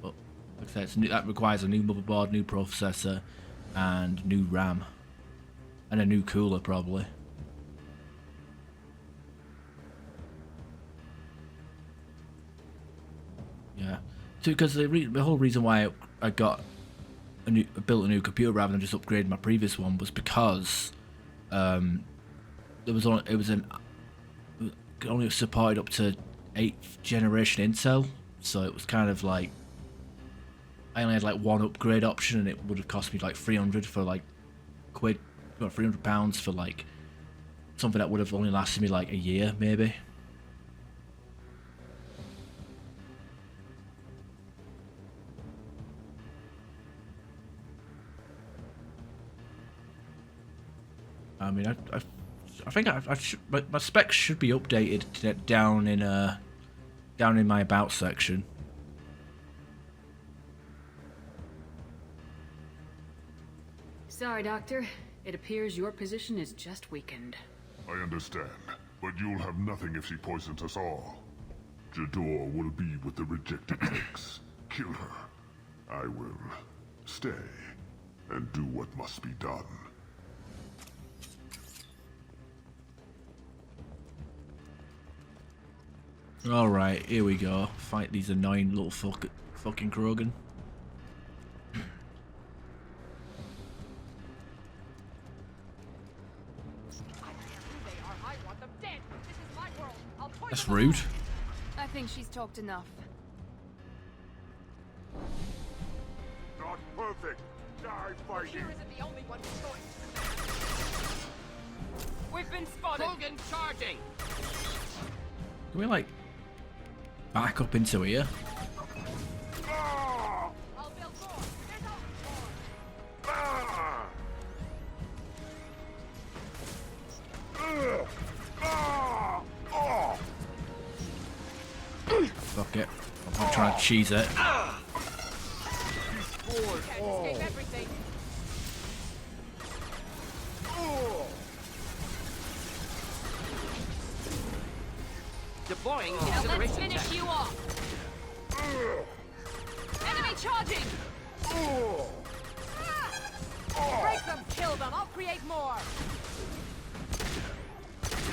But like I said, it's new, that requires a new motherboard, new processor, and new RAM, and a new cooler probably. Yeah, because the whole reason why I got built a new computer rather than just upgrading my previous one was because it only supported up to 8th generation Intel, so it was kind of like I only had like one upgrade option, and it would have cost me like 300 for like quid, or £300 for like something that would have only lasted me like a year maybe. I mean, I think my specs should be updated down in my about section. Sorry, Doctor. It appears your position is just weakened. I understand, but you'll have nothing if she poisons us all. Jador will be with the rejected eggs. Kill her. I will stay and do what must be done. Alright, here we go. Fight these annoying little fucking Krogan. That's rude. I think she's talked enough. Not perfect. Die fighting. Here isn't the only one with choice. We've been spotted. Krogan charging. Can we like back up into here? I'll build more. There's Fuck it. I'm not trying to cheese it. Can't escape everything. Deploying Let's finish you off. Enemy charging. Break them, kill them. I'll create more.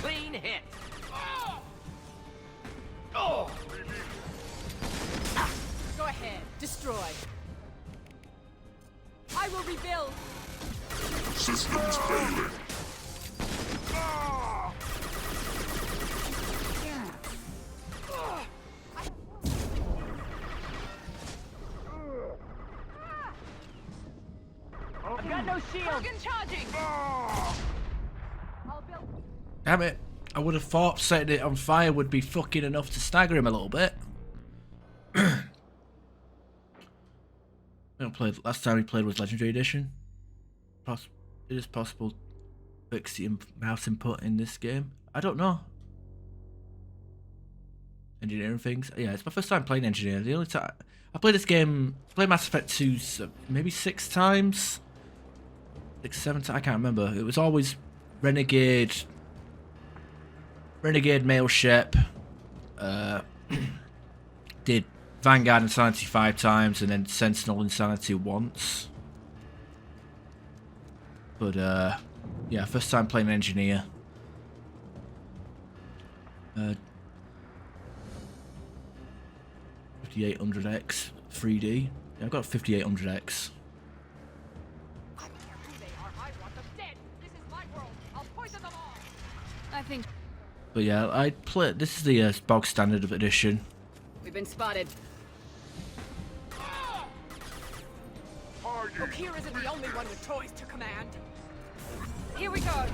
Clean hit. Go ahead, destroy. I will rebuild. Systems failing. I've got no shield. Krogan charging. I'll build. Damn it. I would have thought setting it on fire would be fucking enough to stagger him a little bit. Last time we played was Legendary Edition. It is possible to fix the mouse input in this game. I don't know. Engineering things. Yeah, it's my first time playing Engineer. The only time I played this game, played Mass Effect 2 maybe 6 times. 6, 7 times, I can't remember. It was always Renegade male ship. Did Vanguard Insanity 5 times, and then Sentinel Insanity once. But yeah, first time playing Engineer. 5800X 3D. Yeah, I've got 5800X. I think. But yeah, I play. This is the bog standard edition. We've been spotted. Okir isn't the only one with toys to command. Here we go.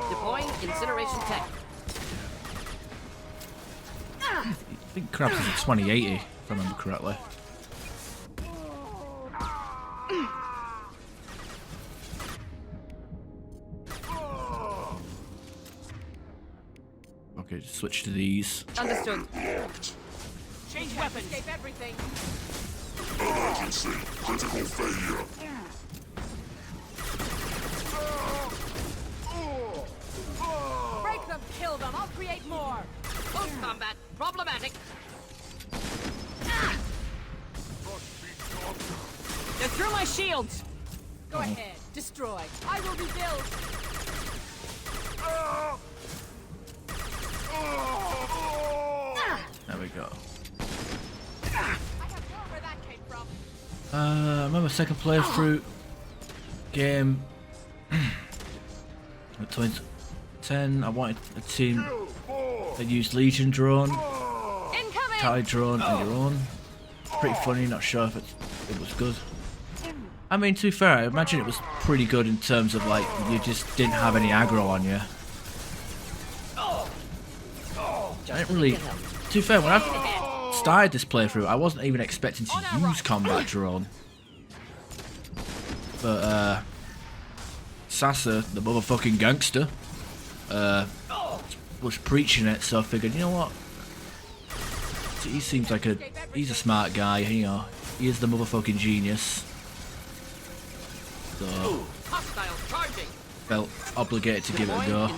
Deploying incineration tech. I think Krabs is a 2080, if I remember correctly. Okay, just switch to these. Understood. Change weapons. Escape everything. Emergency. Critical failure. rebuild! Go ahead, destroy. I will rebuild! There we go. I have no where that came from. I remember second playthrough game. 2010. I wanted a team that used Legion drone, Incoming! Tally drone, and your own. Pretty funny. Not sure if it was good. I mean, to be fair, I imagine it was pretty good in terms of like you just didn't have any aggro on you. I didn't really. To be fair, when I started this playthrough, I wasn't even expecting to use combat drone. But Sasa, the motherfucking gangster, was preaching it, so I figured, you know what? He seems like he's a smart guy, you know. He is the motherfucking genius. So felt obligated to give it a go.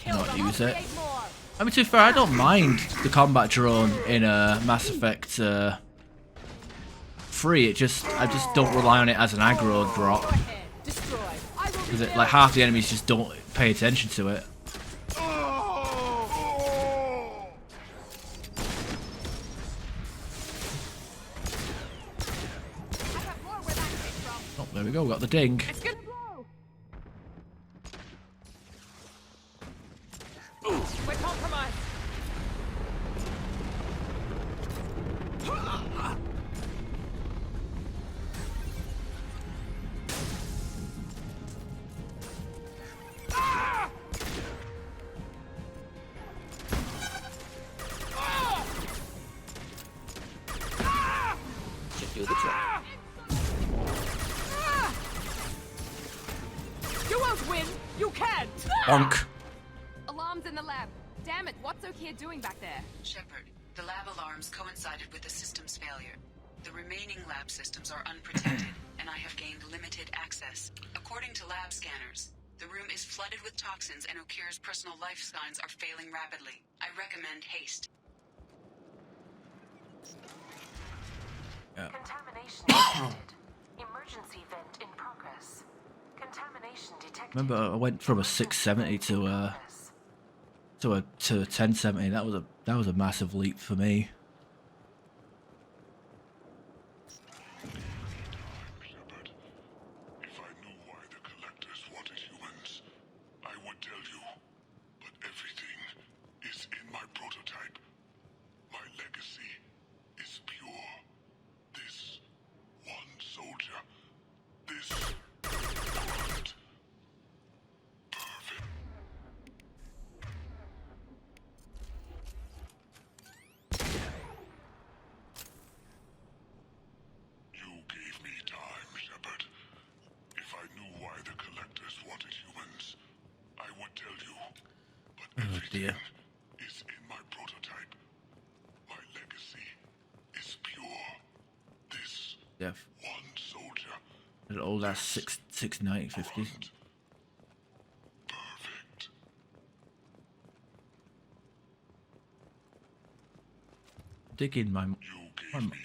Not use it. I mean, to be fair, I don't mind the combat drone in Mass Effect 3. I just don't rely on it as an aggro drop. Because like half the enemies just don't pay attention to it. Oh, there we go. We got the ding. We're compromised. Should do the trick. You won't win. You can't. Bonk. Alarms in the lab. Damn it, what's Okier doing back there? Shepard, the lab alarms coincided with the system's failure. The remaining lab systems are unprotected, and I have gained limited access. According to lab scanners, the room is flooded with toxins and Okir's personal life signs are failing rapidly. I recommend haste. Contamination detected. Emergency vent in progress. Contamination detected. Remember, I went from a 670 to a 1070. That was a massive leap for me. If I knew why the collectors wanted humans, I would tell you. But everything is in my prototype. My legacy is pure. This one soldier. This product. Perfect. You gave me time, Shepard. If I knew why the collectors wanted humans, I would tell you. But everything is in my prototype. My legacy is pure. This one soldier. An old ass 690 50s. Perfect. Digging my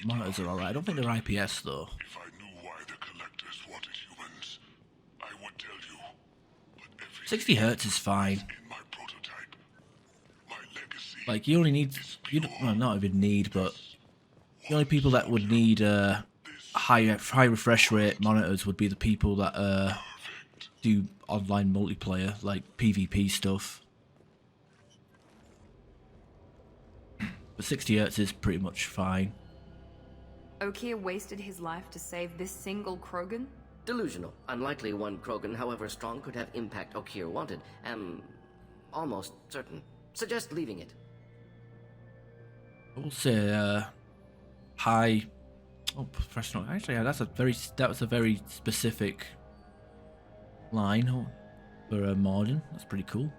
monitors are alright. I don't think they're IPS though. If I knew why the collectors wanted humans, I would tell you. But everything 60 hertz is fine. in my prototype. My legacy. Like you only need, well, not even need, but the only people that would need high refresh rate monitors would be the people that do online multiplayer, like PvP stuff. But 60 hertz is pretty much fine. Okier wasted his life to save this single Krogan? Delusional. Unlikely one Krogan, however strong, could have impact Okier wanted. Am almost certain. Suggest leaving it. I will say high. Oh, professional. Actually, yeah, that was a very specific line for Morden. That's pretty cool.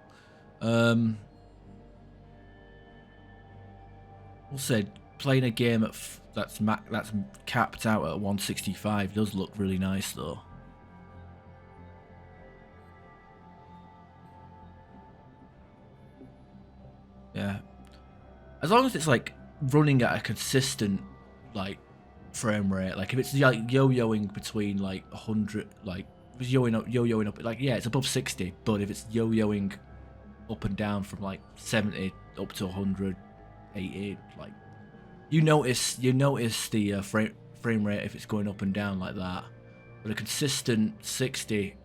We'll say playing a game at that's capped out at 165 does look really nice though. Yeah. As long as it's like running at a consistent like frame rate, like if it's like yo-yoing between like 100, like if it's yo-yoing up, like yeah, it's above 60, but if it's yo-yoing up and down from like 70 up to 180, like you notice the frame rate if it's going up and down like that. But a consistent 60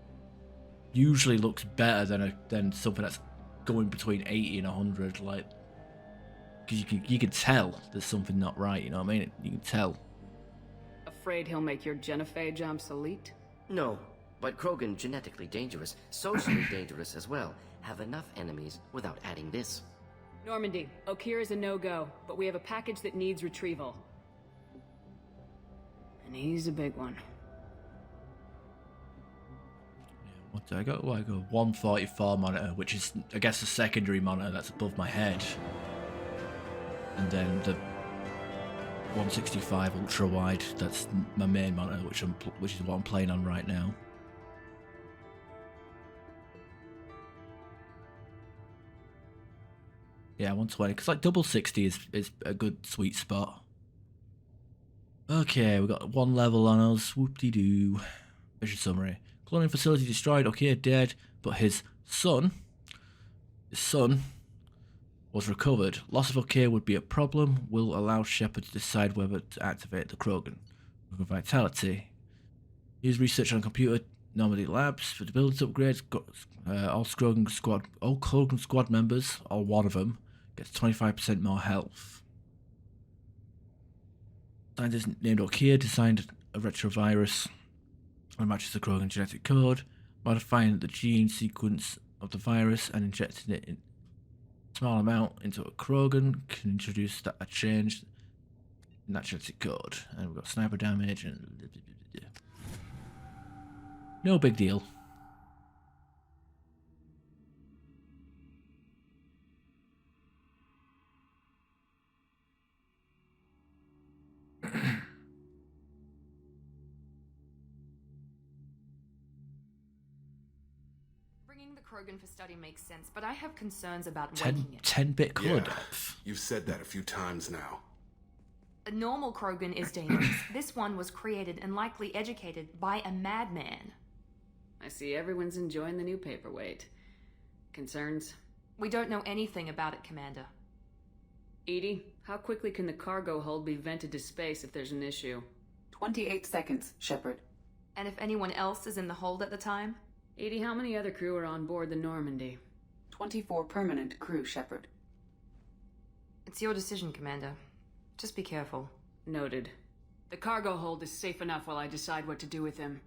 usually looks better than something that's going between 80 and 100, like, because you can tell there's something not right, you know what I mean? You can tell. Afraid he'll make your genophage obsolete? No, but Krogan genetically dangerous, socially dangerous as well. Have enough enemies without adding this. Normandy, Okeer is a no-go, but we have a package that needs retrieval. And he's a big one. What do I got? Well, I got 144 monitor, which is, I guess, a secondary monitor that's above my head. And then the 165 ultra wide, that's my main monitor, which is what I'm playing on right now. Yeah, 120, because like double 60 is a good sweet spot. Okay, we got one level on us. Whoop-de-doo. Mission summary. Cloning facility destroyed. Okay, dead. But his son was recovered. Loss of OK would be a problem. Will allow Shepard to decide whether to activate the Krogan. With vitality. Use research on computer Normandy labs for the buildings upgrades. All Krogan squad members, or one of them, gets 25% more health. Scientist named Okeer designed a retrovirus that matches the Krogan genetic code, modifying the gene sequence of the virus and injecting it in a small amount into a Krogan can introduce a change in that genetic code. And we've got sniper damage and no big deal. Bringing the Krogan for study makes sense, but I have concerns about waking it. 10-bit color depth. You've said that a few times now. A normal Krogan is dangerous. This one was created and likely educated by a madman. I see everyone's enjoying the new paperweight. Concerns? We don't know anything about it, Commander. EDI, how quickly can the cargo hold be vented to space if there's an issue? 28 seconds, Shepard. And if anyone else is in the hold at the time? EDI, how many other crew are on board the Normandy? 24 permanent crew, Shepard. It's your decision, Commander. Just be careful. Noted. The cargo hold is safe enough while I decide what to do with him.